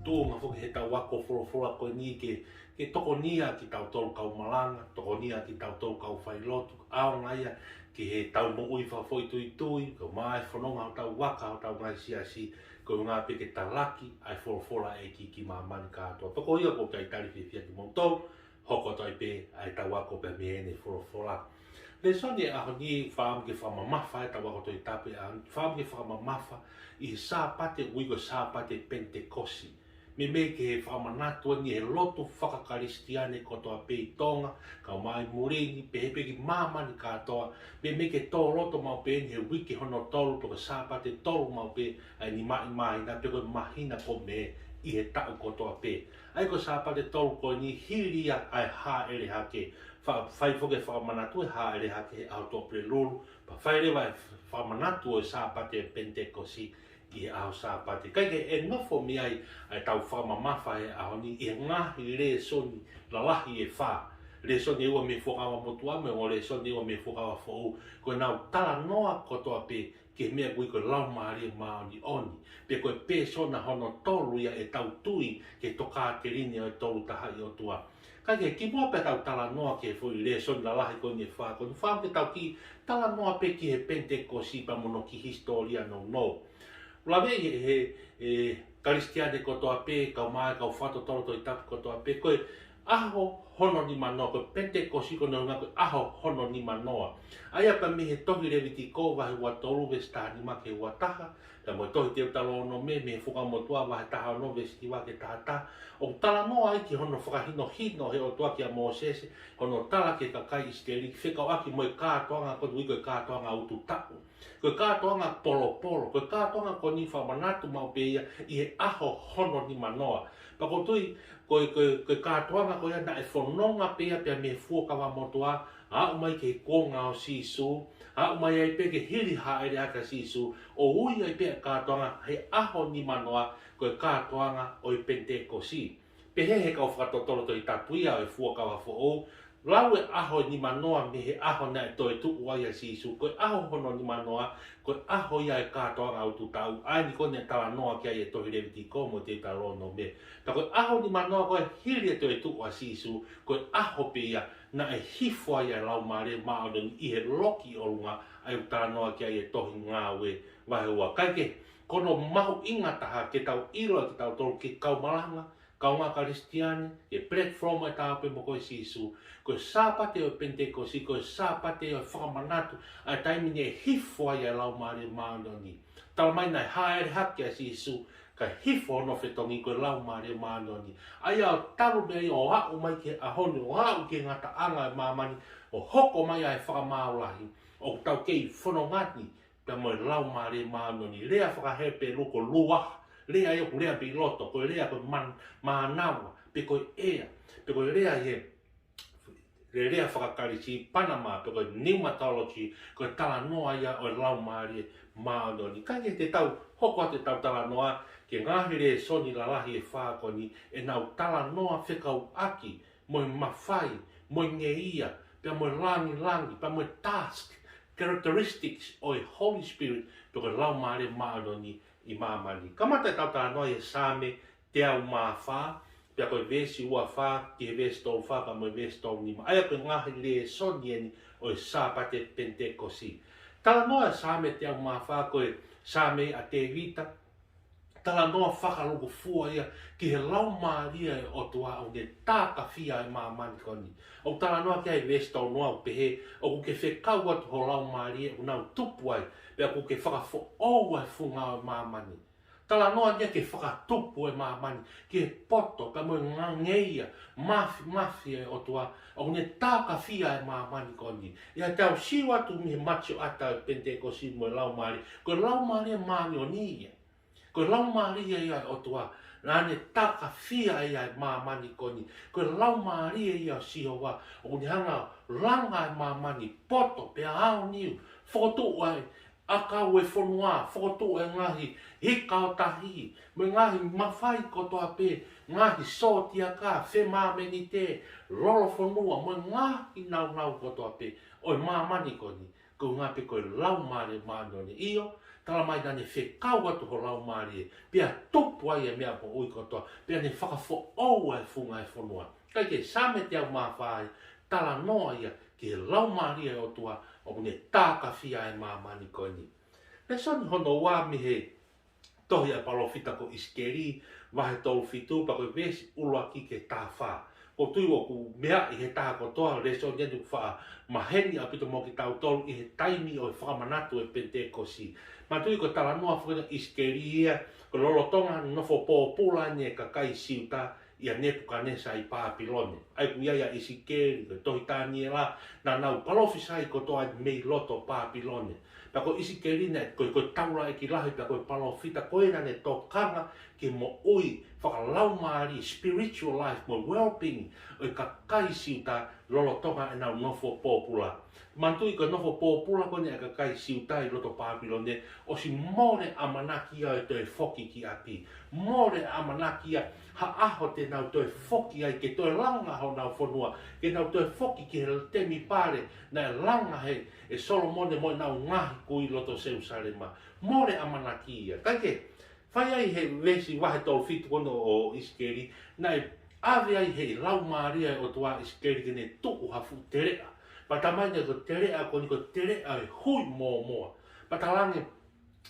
tūnga fuki he tau wako fura koe ni ke toko nia ki tau tolu kau malanga, toko nia ki tau tolu kau whailotu, aonga ia ki he tau mo ui whawhoi tui, ko mai whanonga o tau waka o tau ngai siasi, ko ngā peke talaki, ai fura e ki mamani katoa. Toko ia ko kai tari whiwhia ki moutou, hoko toi pe ai tau wako pe mehene fura. Le soni aho ni whaam ke whamamafa e tau wako toi tape, whaam ke whamamafa i sāpate uigo sāpate Pentekosi. Me ke he whamanatua ni he loto whakakaristiane kotoa pe i tonga, kau mai murini, pehepe ki mamani katoa, me ke tō loto mau pe ni he wiki hono tolu, poko sāpate tolu mau pe, ai ni mai na peko mahina ko me i he tau kotoa pe. Ai ko sāpate tolu ko ni hiria ai ha ere hake, whai foke whamanatu e ha ere hake au tō pre lulu, pa whai rewa e whamanatu e sāpate Pentekosi, i au sāpate. Kai ke e ngofo mi ai tau whamamafa e aho ni i ngahi le soni lalahi e wha. Le soni ua me whokawa motua me o le soni ua me whokawa whou. Koe nau tala noa kotoa pe ke mea kui koe lau maari mao ni oni. Pe koe pe sona hono tolu ia e tau tui ke toka te rini o e tolu taha i o tua. Kai ke ki mua pe tau tala noa ke fui le soni lalahi koe ni e wha. Koe ni wha ke tau ki tala noa pe ki he Pentekosi pa mono ki historia no. Lawe he karistiane kotoa pe, kau mai, kau whato tolo toi tapu kotoa pe, koe aho hono ni manoa, koe Pentekosi ko nau koe aho hono ni manoa. Aia pa me he tohi rewiti ko wahi wa tolu vesta ni ma ke ua taha, ka mo tohi teo talo ono me whuka motua wahi taha ono vesti wa ke taha ta. O tala noa ai ki hono whakahino hino he o tua ki a Mosese, hono tala ke kakai isteri, whekau aki mo i kātoanga koe wiko i kātoanga utu tapu. Koe kātoanga polo, koe kātoanga ko ni whamanatu mau peia i he aho hono ni manoa. Pako tui, koe kātoanga koe ana e whanonga peia pia me fuokawa motua, a umai ke konga o sisu, a umai ai pe ke hiri haere aka sisu, o ui ai pe kātoanga he aho ni manoa koe kātoanga o i Pentekosi. Pe he kau whakatotolo toi tapuia o e fuokawa fo'ou, lau e aho ni manoa me he aho na e toi tuku ai a sisu, koe aho hono ni manoa, koe aho ia e kātoanga au tu tau, ai ni kone tala noa ki ai e tohi rewiti ko mo te talo no me. Ta koe aho ni manoa koe hiri e toi tuku a sisu, koe aho pe ia na e hifo ai a lau maare maonen i he loki o lunga ai u tala noa ki ai e tohi ngāwe wahe ua. Kaike, kono mahu ingataha ke tau ilo ki tau tolu ke kau malanga, kau ngā karistiane, e platform e tāpe mo koe sisu, koe sāpate o Pentekosi, koe sāpate o whakamanatu, a taimini e hifo ai a lau maare maanoni. Tala mai nai haere hake a sisu, ka hifo no whetongi koe lau maare maanoni. Ai au taru mei o hau mai ke ahoni, o hau ke ngata anga e mamani, o hoko mai ai whakamaulahi, o tau kei whanongati, ka mo lau maare maanoni, rea whakahepe loko luaha, lea e lea pi loto, koe lea koe manawa, pe koe ea, pe koe lea he, lea whakakarisi Panama, pe koe pneumatology, koe tala noa ia o lau maare maanoni. Kai te tau, hoko te tau tala noa, ke ngāhere soni lalahi e whākoni, e nau tala noa whekau aki, moi mawhai, moi ngeia, pe moi langi, pe moi task, characteristics o e Holy Spirit, pe koe lau maare maanoni, i mamani. Kamata tau tā noa e sāme te au mā whā, pia koe vesi ua whā, ki he vesi tau whā, pa moi vesi tau nima. Aia koe ngahi le soni eni o e sāpate Pentekosi. Tala noa e sāme te au mā whā, koe sāme a te vita, tala noa whakaluku fua ia, ki he lau māria e o tua au ne tāka whia e mamani koni. O tala noa ki ai vesi tau noa u pehe, o ku ke whekau atu ho lau māria, u nau tupu ai, pia ku ke whakafo oua e funga o mamani. Tala noa nia ke whakatupu e mamani, ki he poto, ka mo ngeia, mafi e o tua, o ne tāka whia e mamani koni. Ia tau siwa tu mi he macho ata e Pentekosi mo e lau māria, ko lau māria mani o nia. Ko lau maria ia o tua, rane taka whia ia e mamani koni. Ko lau maria ia siho wa, o ni hanga ranga e mamani, poto pe ao niu, whokotu ai, akau e whanua, whokotu e ngahi, hika o tahi, me ngahi mawhai kotoa pe, ngahi sotia ka, whe mameni te, rolo whanua, me ngahi nau kotoa pe, oi mamani koni, ko ngā pe koe lau maare manoni. Iyo, tala mai nane whekau atu ho lau maari e, pia topu ai e mea po ui kotoa, pia ne whakafo au ai funga e whanua. Kai ke same te au mawhai, tala noa ia ki he lau maari e o tua, o ne tāka whia e mamani koe ni. Le soni hono wā mi he tohi a palofita ko iskeri, wahe tolu fitu, pa koe vesi ulua ki ke tā whā. Ko tui o ku mea i he taha kotoa, le soni enu wha maheni a pito mo ki tau tolu i he taimi o e whakamanatu e Pentekosi. Ma tui ko tala noa whakana iskeri ia, ko lolotonga nofo pōpula ne ka kai siuta, ia Nebukanesa i Papilone. Ai ku ia isi keri, ko tohi tāni e la, na nau palofisai ko toa mei loto Papilone. Pa ko isi keri ne, ko taura e ki lahi, pa ko palofita, ko ena ne tokanga ki mo ui, whakalau maari, spiritual life, mo well-being, o ka kai siuta, lolotonga e nau nofo pōpula. Mantui ko nofo pōpula ko ne ka kai siuta i loto Papilone, o si more amanakia e toi foki ki api. More amanakia ha aho te nau toi foki ai ke toi langa ho nau whanua, ke nau toi foki ki he temi pare, na langa he e Solomone mo nau ngahi kui loto Jerusalema. More amanakia. Kaike, whai ai he vesi wahe tolu fitu kono o iskeri, na e ave ai he lau maaria o tua iskeri ke ne tuku hafu terea. Patamaina ko terea ko ni ko terea e hui moa moa. Patalange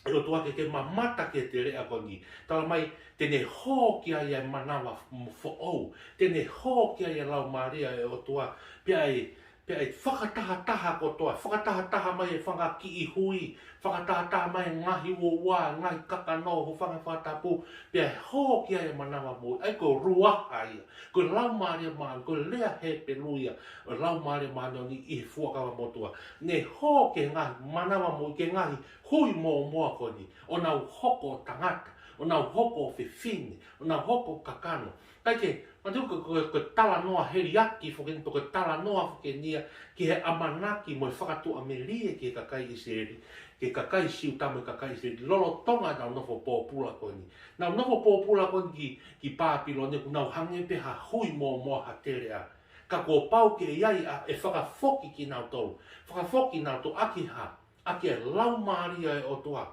e o tua ke mamata ke terea ko ni. Tala mai tene hoki ai e manawa fo'ou. Tene hoki ai e lau maaria e o tua pia e whakataha ko toa, whakataha mai e whangaki i hui, whakataha mai ngahi o wā, ngahi kakano, ho whakatapu, pia hoki ai manawa mo, ai ko ruaha ia, ko lau maria maa, ko lea he peluia, o lau maria maa ni i fuakawa motua, ne hoki ngahi manawa mo, ke ngahi hui mo moa ko ni, o nau hoko tangata, o nau hoko whiwhine, o nau hoko kakano, kaike, Matu ko tala noa heriaki foken to ko tala noa foken nia ki he amanaki mo whakatu amerie ki ka kai iseri ki ka kai siu tamo ka kai iseri lolo tonga na nofo pōpula ko ni. Na nofo pōpula ko ni ki Papilone ku nau hange pe ha hui mo ha terea. Ka ko pau ke iai a e whakafoki ki nau tolu. Whakafoki nau to aki ha. Aki e lau maria e o toa.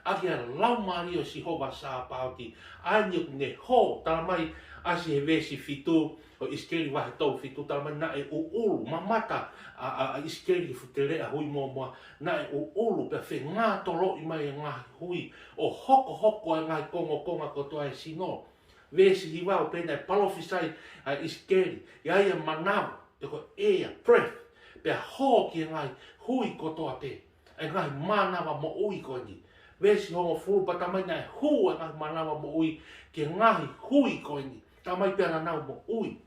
Aki e lau maria si hova sa pauti. Aini ne ho tala mai asi he vesi fitu o iskeri wahe tau fitu tala mai na e uulu mamata a iskeri futere a hui moa na e uulu pe fe ngā tolo i mai e ngā hui o hoko e ngā konga kotoa e sino vesi hiwa o pena e palofisai a iskeri i ai e manawa te ko ea breath pe hoki e ngā hui kotoa pe e ngā manawa mo ui ko ni vesi hongo furu pa tamai na e hu e ngā manawa mo ui ke ngā hui ko ni tamai pia na nau mo ui.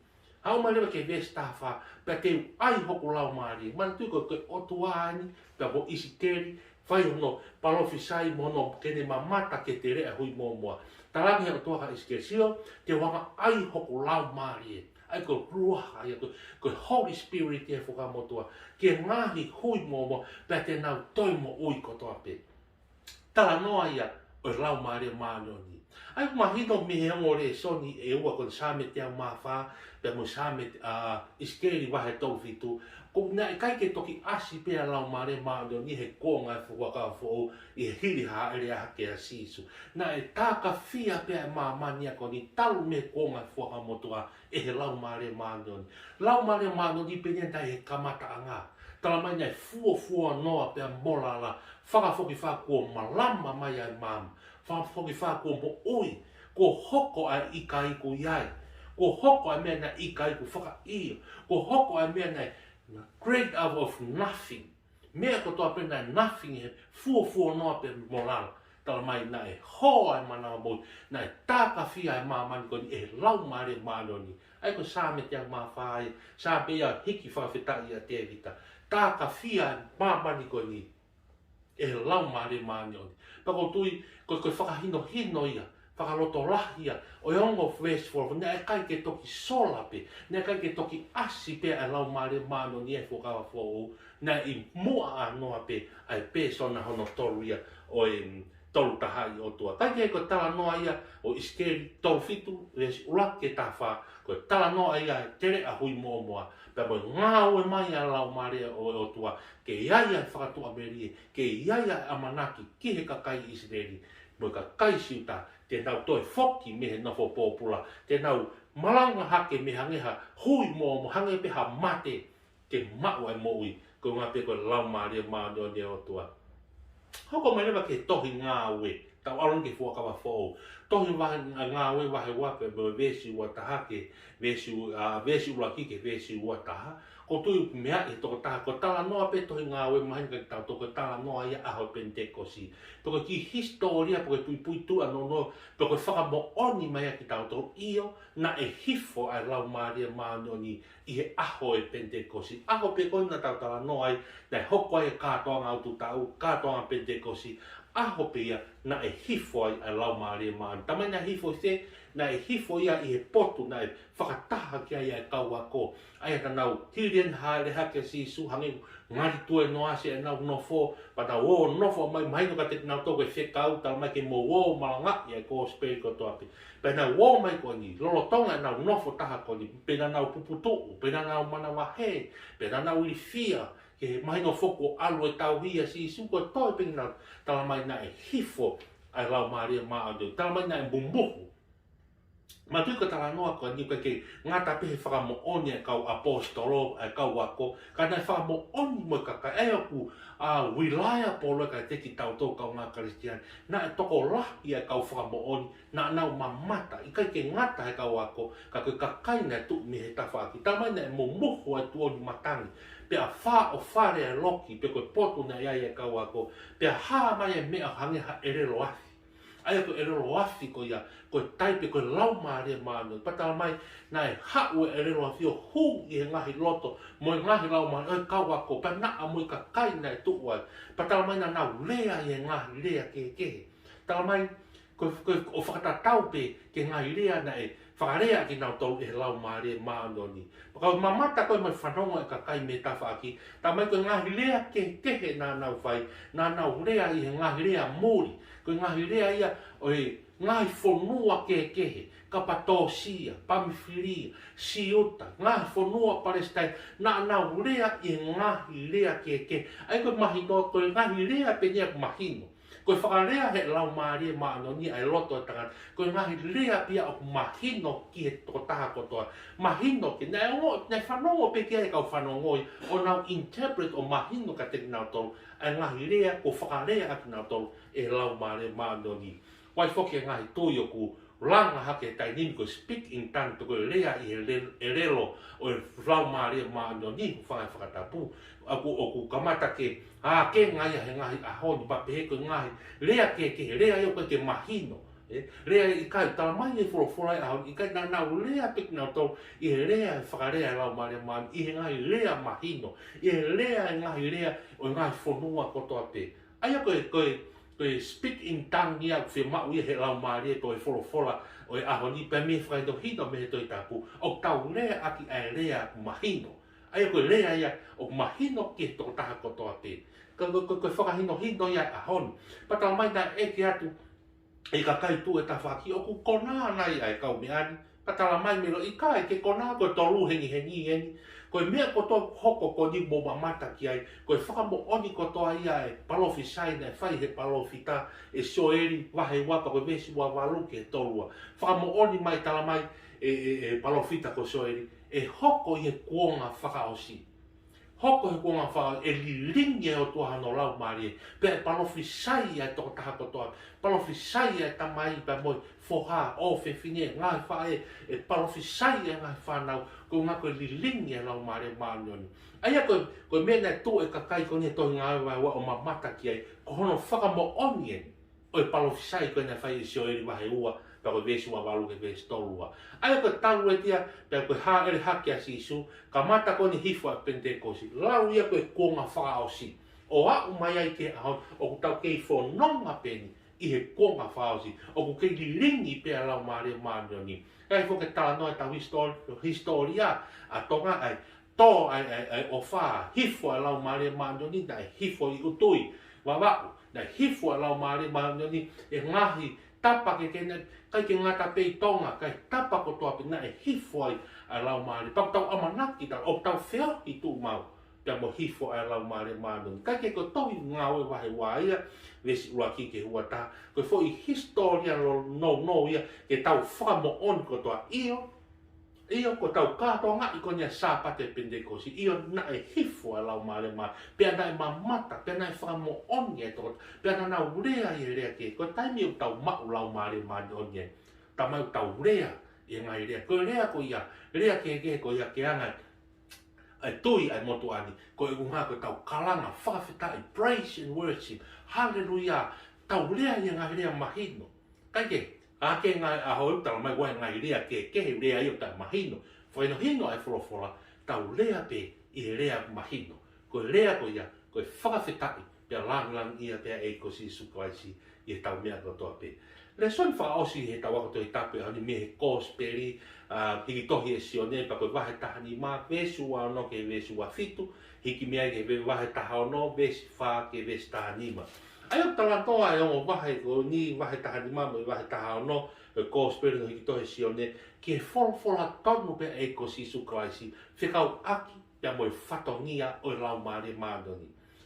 Hau mai lewa ke vesi tāwha, pia te ai hoku lau maari. Mana tui ko otu ani, pia mo isi keri, whai hono palofisai mono kene mamata ke te rea hui moa. Tarangi hea toaka isi keri sio, te wanga ai hoku lau maari. Ai ko ruaha, ko Holy Spirit e whakamotua, ke ngahi hui moa, pia te nau toi mo ui kotoa pe. Tala noa ia, o lau maari maanoni. Ai kuma hino mihe ngore soni e ua kon same te au mawha, pe mo same iskeri wahe tau fitu. Ko na e kaike toki asi pea lau mare maano ni he konga e fuwaka fo i he hiri ha ere a hake a sisu. Na e taka fia pea mamania ko ni talu me konga e fuwaka motua e he lau mare maano ni. Lau mare maano ni penia dai he kamata anga. Tala mai nei fua noa pea molala. Whakafoki whakua malama mai ai mama. Whakafoki whakua mo ui. Ko hoko ai ika iku iai. Ko hoko ai mea na ika iku whaka ia. Ko hoko ai mea nei great out of nothing. Mea ko toa pena nothing he fua noa pe molala. Tala mai na e ho ai mana mo na e taka fia ai mamani ko ni e lau mare manoni. Ai ko same te ang mawhai. Sa pe ia hiki whakawhitai a te vita. Taka fia ai mamani ko ni e lau mare manoni. Pako tui ko whakahino ia. Whakaloto lahia, o ongo verse 4, ne e kai ke toki sola pe, ne e kai ke toki asi pe a lau mare mano ni e whakawa fōu, ne i mua a noa pe, ai pe sona hono toruia o tolu taha i o tua. Kai ke ko tala noa ia o iskeri tolu fitu vesi ula ke tawha ko tala noa ia tere a hui moa moa. Pea mo ngā ue mai a lau marea o tua ke iaia e whakatua merie, ke iaia e amanaki ki he kakai Israeli. Mo ka kai siuta te nau toi foki me he nofo pōpula, te nau malanga hake me hangeha hui moa mo hange peha mate ke mau e moui ko ngā pe ko lau marea maa o tua. Hoko mai lewa ke tohi ngā ue, tau alon ke fuakawa fōu. Tohi wahe ngā ue wahe wape me vesi ua taha ke vesi ua ki ke vesi ua taha. Ko tui mea e toko taha, ko tala noa pe tohi ngā ue mahi ka tau toko tala noa ia aho Pentekosi. Poko ki historia, poko pui pui tu ano no, poko whaka mo oni mai ki tau toko iyo, na e hifo ai lau Maria Maanoni i he aho e Pentekosi. Aho pe koi na tau tala noa ai, na e hoko ai kātoanga autu tau, kātoanga Pentekosi. Aho pe ia na e hifo ai lau Maria Maanoni. Tamai na hifo se, na e hifo ia i he potu, na e whakataha ki ai e kauako. Ai ka nau hirian haere hake si su hangi ngari tue noa se e nau nofo, pa nau o nofo mai no ka te nau toko e whekau, tala mai ke mo o malanga i e ko speri ko toapi. Pe nau o mai ko ni, lolo tonga e nau nofo taha ko ni, pe na nau puputu, pe na nau manawahe, pe na nau ilifia, ke mai no foko alu e tau hia si su ko toi pe nau, tala mai na e hifo ai lau Maria Maanoni, tala mai na e bumbuhu. Ma tui ka tala noa ko ni ke ngata pe he whakamo oni e kau apostolo e kau wako ka nei whakamo oni mo ka e aku a wilaya polo ka te ki tau tau kau ngā Kristian na e toko lahi e kau whakamo oni na nau mamata i kai ke ngata e kau wako ka koe ka kaina tu mi he tawhaki tamai na e mo moho e tu oni matangi pe a wha o whare e loki pe koe potu na iai e kau wako pe a haa mai e mea hange ha erelo afi ai ko erelo afi ko ia ko taipe ko lau Maria Maanoni patala mai na e hau e erelo afi o hu i he ngahi loto mo e ngahi lau Maanoni e kau ako pa na a mo i ka kaina e tuu ai patala mai na nau lea i he ngahi lea ke tala mai ko o whakatatau pe ke ngahi lea na e whakarea ki nau tau e lau Maria Maanoni ka mamata koe mai whanonga e ka kai me tawha aki ta mai ko ngahi lea ke na nau whai na nau lea i he ngahi lea mori ko ngahi lea ia o e ngahi whonua kehe, kapatosia, pamifilia, siuta, ngahi whonua Palestine, na nau lea i ngahi lea kehe. Ai koe mahino, koe ngahi lea penia ku mahino. Koe whakalea he lau Maria Maanoni ai loto e tangan. Koe ngahi lea pia o ku mahino ki he toko taha kotoa. Mahino ki, nei whanongo pe kia e kau whanongoi, o nau interpret o mahino ka te nau tolu, ai ngahi lea o whakalea aki nau tolu e lau Maria Maanoni. Wai whoki e ngahi tui o ku langa hake tai nimi ko speak in tongue to ko lea i e relo o lau Maria Maanoni whangai whakatapu. O ku kamata ke, ke ngai he ngahi ahoni pa pehe ko ngahi lea ke lea i o ke mahino. Lea i kai tala mai e whorofora i ahoni, i kai na nau lea pek nau tau i he lea e whakarea e lau Maria Maanoni, i he ngahi lea mahino, i he lea e ngahi lea o ngahi whonua kotoa pe. Aia koe speak in tongue ia ku whemau ia he lau Maria to e whorofora o e ahoni pe me whaido hino me he toi tapu o tau lea aki ai lea mahino. Aia koe lea ia o mahino ki toko taha kotoa pe. Koe whakahino hino ia ahoni. Patala mai na e ki atu e ka kai tu e tawhaki o ku kona nai ai kau me ani. Patala mai melo i kai ke kona koe tolu hengi. Koe mea kotoa hoko ko ni mo mamata ki ai. Koe whakamo oni kotoa ia e palofisai na e whai he palofita e soeri wahe wapa koe mesi wa waluke e tolua. Whakamo oni mai tala mai e palofita ko soeri. E hoko i he kuonga whakaosi. Hoko he kuonga whakaosi e lilingi e o tuaha no lau Maria. Pe e palofisai e toko taha kotoa. Palofisai e tamai pa moi foha o fefine ngai whae e palofisai e ngai whanau. Ko ngā koe lilingi e lau Maria Maanoni. Aia koe mena tu e kakai ko ni tohi ngā wai wa o mamata ki ai. Ko hono whakamo oni e. O e palofisai koe na whai e sioeri wahe ua. Pea koe vesi wa walu ke vesi tolua. Aia koe talu e tia, pea koe haere hake a sisu, ka mata koe ni hifo a Pentekosi. Lau ia koe kuonga whakaosi. O au mai ai ke ahon, o ku tau kei whononga peni, i he kuonga whakaosi. O ku kei lilingi pea lau Maria Maanoni. Kai fo ke tala noa tau historia, a tonga ai, to ai o wha, hifo a lau Maria Maanoni, na hifo i utui. Wawau, na hifu a lau maari maani e ngahi tapa ke kena kai ke ngata pei tonga kai tapa ko toa pina e hifu ai a lau maari pak tau amanaki tau o tau feo i tu mau pia mo hifu a lau maari maani kai ke ko tohi ngau e wahe waia vesi ua ki ke hua ta ko fo i historia no ia ke tau whamo on ko toa Iyo ko tau kātonga i konia sāpate pentekosi. Iyo na e hifu a lau maare maa. Pea na e mamata, pea na e whakamo oni e tōt. Pea na nau rea i rea ke. Ko taimi u tau mau lau maare maa ni oni e. Ta mai u tau rea i ngai rea. Ko rea ko ia, rea ke ko ia ke angai. Ai tui ai motu ani. Ko i unga ko tau kalanga, whakawhitai, praise and worship. Hallelujah. Tau rea i ngai rea mahino. Kai ke? A ke ngai a hoi tau mai wai ngai rea ke he rea i o tau mahino. Whai no hino ai whorofora, tau rea pe i rea mahino. Ko rea ko ia, ko e whakawhitai, pia lang ia pia e ko si sukaisi i e tau mea katoa pe. Le son whaosi he tau wako toi tape ani me he kōsperi, hiki tohi e sione, pa koe wahe tahani mā, vesu wa no ke vesu wa fitu, hiki mea ke wahe taha no, vesi wha ke vesi tahani mā. Ai o tala toa e ongo wahe ko ni wahe tahani mama i wahe taha no ko spere no hiki tohe sione ki e wholofola tonu pe e ko sisu klaisi whekau aki pia mo i whatongia o i lau maare maadoni.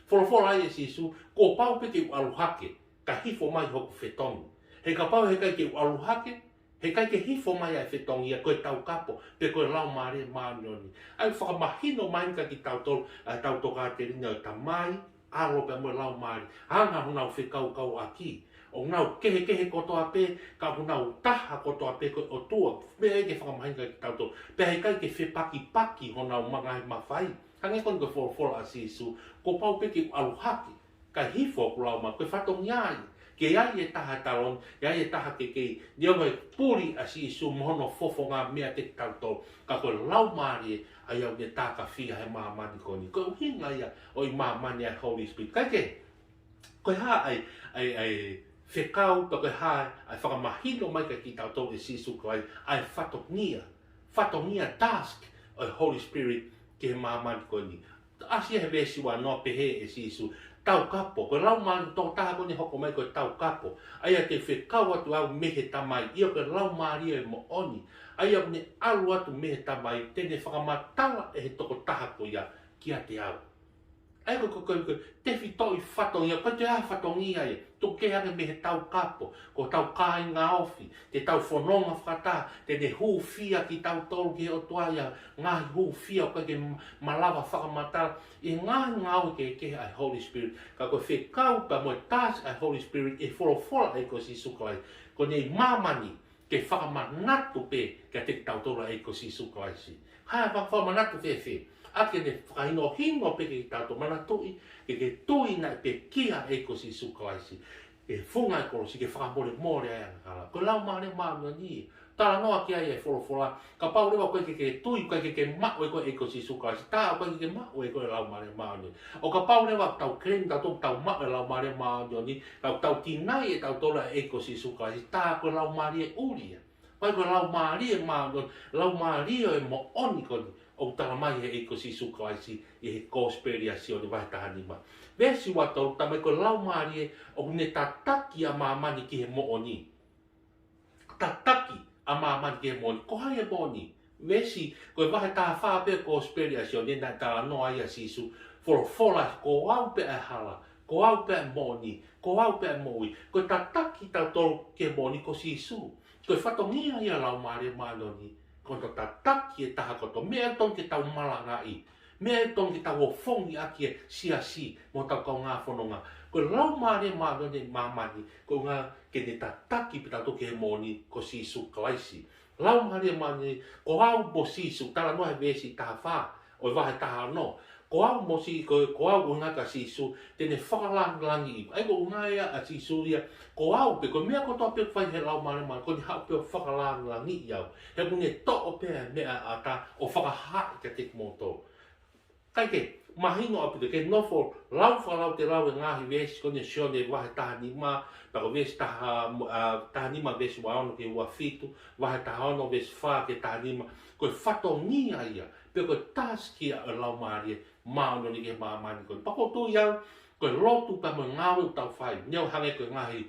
Wholofola e sisu ko pau pe ke u aluhake ka hifo mai hoku whetonu. He ka pau he kai ke u aluhake he kai ke hifo mai ai whetongia koe tau kapo pe koe lau maare maadoni. Ai whakamahino mai ka ki tau toka te rina o tamai alo pe mo lau mari anga hunau whekau kau aki o ngau kehe kotoa pe ka hunau taha kotoa pe ko o tua me eke whakamahinga ki tauto pe hei kai ke whepaki honau mangai mawhai hange kon ko wholofola asisu ko pau pe ki aluhaki ka hifo ku lau ma koe whatongiai ke ai e taha talon ke ai e taha ke niongo e puri asisu mohono fofo ngā mea te tauto ka koe lau mari ai au ne tāka whia he māmani koni. Ko hinga ia o i māmani ai Holy Spirit. Kai ke, koe hā ai whekau, pa koe hā ai whakamahino mai ka ki tautou e sisu koe ai whatongia task o i Holy Spirit ke he māmani koni. Asia he vesi wa no pehe e sisu tau kapo. Koe lau mani tō taha koni hoko mai koe tau kapo. Ai a te whekau atu au mehe tamai. Ia koe lau maria e mo oni. Ai au ne alu atu mehe tamai, tene whakamatala e he toko taha ko ia ki a te au. Ai koe te whito i whatongia, koe te a whatongia e, tō ke hake mehe tau kapo, ko tau kāi ngā ofi, te tau whanonga whakata, tene hū whia ki tau tolu ki o toaia, ngāhi hū whia o koe ke malawa whakamatala, e ngāhi ngāo ke ai Holy Spirit, ka koe whekau pa moe task ai Holy Spirit e wholofola e ko si sukalai, ko nei mamani, ke whakamanatu pe kia te tautora e ko si suklaisi. Haia whakamanatu whewhe. Ake ne whakaino hino pe ke tauto manatui, ke tuina pe kia e ko si suklaisi. E whunga e korosi ke whakamore more ai angakala. Ko lau maare maamia ni. Tala noa ki ai e wholofola. Ka pau rewa koe ke tui, koe ke mao e koe e ko si suklaisi. Tā koe ke mao e koe lau maare maamia. O ka pau rewa tau krem, tau mao e lau maare maamia ni. Tau tinai e tau tola e ko si suklaisi. Tā koe lau maare e uria. Pai koe lau maare e maamia. Lau maare e mo oni koni. O tala mai e ko si suklaisi i he kōsperiasi o ni vai tahani ma. Vesi watau tamai koe lau maare e o ne tataki a maamani ki he mo oni. Tataki a mamani ke moni, ko hai e moni. Vesi, koe wahe taha whape ko speriasi o nena tala noa ia sisu, wholofola ko au pe e hala, ko au pe e moni, ko au pe e moi, koe tataki tau tolu ke moni ko sisu. Koe whatongia ia lau maare manoni, koe tataki e taha koto, mea ton ke tau malanga i, mea ton ke tau o fongi aki e si, mo tau kau ngā whanonga. Koe lau maare manoni mamani, koe ngā ke ne tataki pita toke he moni ko sisu klaisi. Lau maare manoni, ko au mo sisu, tala noa he vesi taha wha, o wahe taha no. Ko au mo si, ko au unga ka sisu, tene whakalangi i. Ai ko unga ia a sisu ia, ko au pe, ko mea kotoa pe whai he lau maare manoni, ko ni hao pe o whakalangi i au. He kune to o pe mea a ta o whakaha i ka te kumoto. Kai ke, mahino apu te ke nofo lau whalau te lau e ngahi vesi kone sione wahe taha ni ma, pako vesi taha ni ma vesi waono ke ua fitu, wahe taha ono vesi wha ke taha ni ma, koe whatongia ia, pe koe taskia e lau maarie, maono ni ke maamani kone. Pako tu iau, Koe lotu pa mo ngau tau whai. Neu hange koe ngahi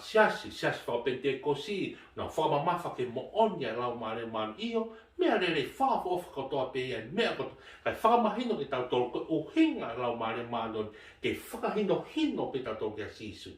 siasi whao Pentekosi. Na whamamafa ke mo onia lau mare man iyo. Mea rere whaafo ofa kotoa pe ia. Mea kotoa. Kai whakamahino ke tau tolu koe uhinga lau mare manon. Ke whakahino hino pe tau tolu ke sisu.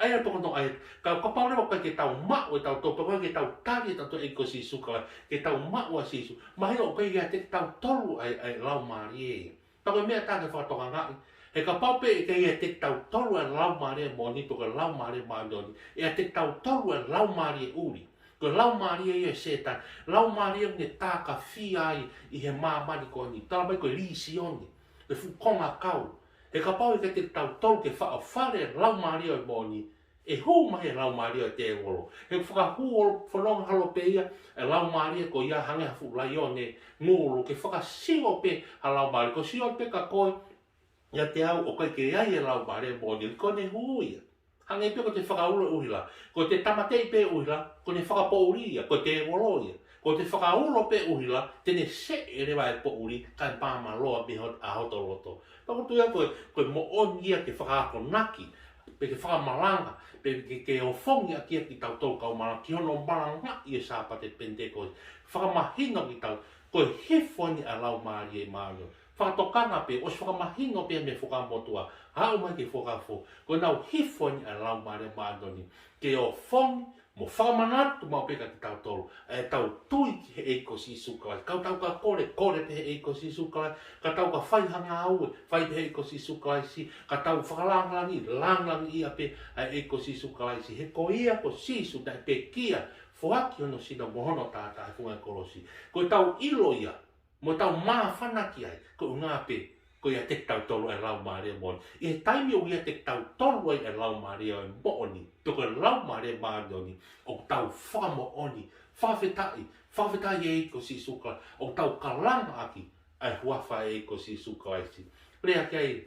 Aia toko no ai. Ka parewa kai ke tau mao e tau tolu. Kai ke tau tari e tau to eko sisu kala. Ke tau mao a sisu. Mahino kai ke te tau tolu ai lau mare e. Tako mea tāke whakatoka ngai. E ka paupe e ka ia te tau tolu e lau maria moni to ka lau maria maandoni. E a te tau tolu e lau maria uri. Ko lau maria ia setan. Lau maria ne tā ka whia i he māmani ko ni. Tala mai ko lisi oni. E fukonga kau. E ka pau e ka te tau tolu ke wha whare lau maria e moni. E hou mai e lau maria te e wolo. E whakahu whanonga halo pe ia. E lau maria ko ia hange hafu lai o ne ngulu. Ke whakasio pe ha lau maria. Ko sio pe ka koe. Ia te au o kai ke ai e lau mare moni, ko ne hui. Hange pe ko te whakaura uhila, ko te tamatei pe uhila, ko ne whakapouria, ko te woloia. Ko te whakauro pe uhila, tene se e rewa e pouri, kai pāma loa me a hoto roto. Pako tu ia koe mo onia ke whakaako naki, pe ke whakamalanga, pe ke o whongi a kia ki tau tau kau malanga, ki hono malanga i e sāpate Pentekosi. Whakamahino ki tau, koe hefoni a lau maari e maaro. Whakatokanga pe, o si whakamahino pe me whakamotua, hao mai ke whakafo, ko nau hifoni a lau maare maandoni, ke o whongi, mo whakamanatu mau peka ki tau tolu, e tau tui ki he eiko si sukalai, kau tau ka kore pe he eiko si sukalai, ka tau ka whaihanga aue, whai pe he eiko si sukalai si, ka tau whakalangangi ia pe a eiko si sukalai si, he ko ia ko sisu dai pe kia, fuaki ono sina mohono tātai funga kolosi, ko tau ilo ia, mo tau maa whanaki ai, ko ngā pe, ko ia te tau tolu e lau maare moni. I he taimi o ia te tau tolu e lau maare o mooni, toko e lau maare maandoni, o tau whamo oni, whawhetai e iko si sukala, o tau kalanga aki, ai huawha e iko si sukala isi. Rea kei,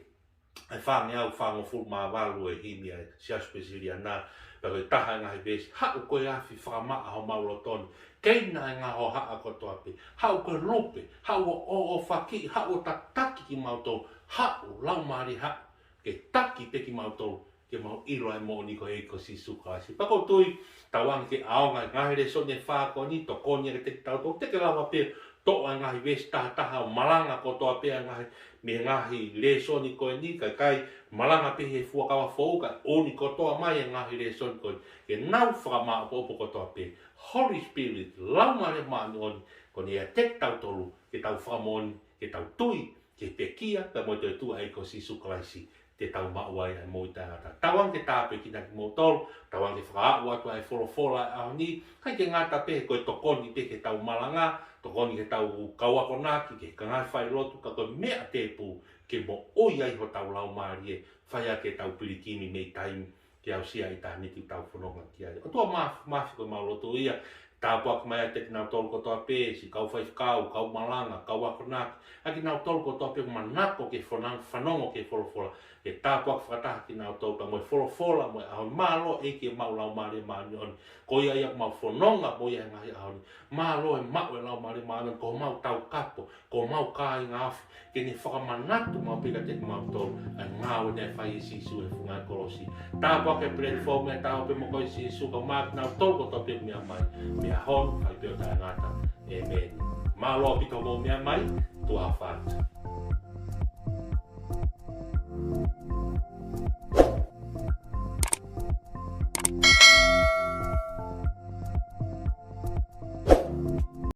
ai whange au whango fulma walu e himi ai, si aspesiria nā, pero e taha ngā he besi, hau koe awhi whakamaa ho maulo toni, keina e ngā ho haa kotoa pe, hau koe lupe, hau o whaki, hau o taki ki mautou, hau lau maari hau, ke taki pe ki mautou, ke mau ilo e mōni ko eiko si sukasi. Pako tui, tawangi ke aonga, ngahere so ne whako ni, to konia ke te tau tō, teke lawa pe, toa ngahi wesi taha o malanga kotoa pe ngahi, me ngahi leso ni koe ni, kai malanga pe he fuakawa fōuka, oni kotoa mai e ngahi leso ni koe, ke nau whakamaa popo kotoa pe, Holy Spirit, lau mare maani oni, kone ia te tau tolu, ke tau whamoni, ke tau tui, ke pekia, ka mo te tua eiko si sukalaisi, te tau mauai ai mo i tangata. Tawang ke tāpe ki naki mo tolu, tawang ke whakaau atu ai wholofola au ni, kai ke ngata pe, koe tokoni pe ke tau malanga, tokoni ke tau kauako naki, ke kangai whai lotu, ka koe mea te pū, ke mo oi ai ho tau lau maari e, whai a ke tau pirikini mei taimi, ke au sia i tāni ki tau whanonga ki ai. O tua mafi koe maulotu ia, tāpuak mai a te nau tolu kotoa pēsi, kau whai whakau, kau malanga, kau ako naki, aki nau tolu kotoa pē manako ke whanongo ke wholofola, ke tāpuak whakataha ki nau tolu pa moe wholofola, moe ahoi mālo eke mau lau maare maani oni, ko ia ia mau whanonga mo ia ngahi ahoni, mālo e mau e lau maare maani oni, ko mau tau kapo, ko mau kāi ngā awhi, ke ne whakamanatu mau pika te mau tolu, a ngāwe ne whai e sisu e whungai kolosi. Tāpuak e platform e tāo pe mo koi sisu, ka māki nau tolu kotoa pē mea mai, mea hon, ai peo tai ngata, amen. Mālo pito mo mea mai, tua whātu.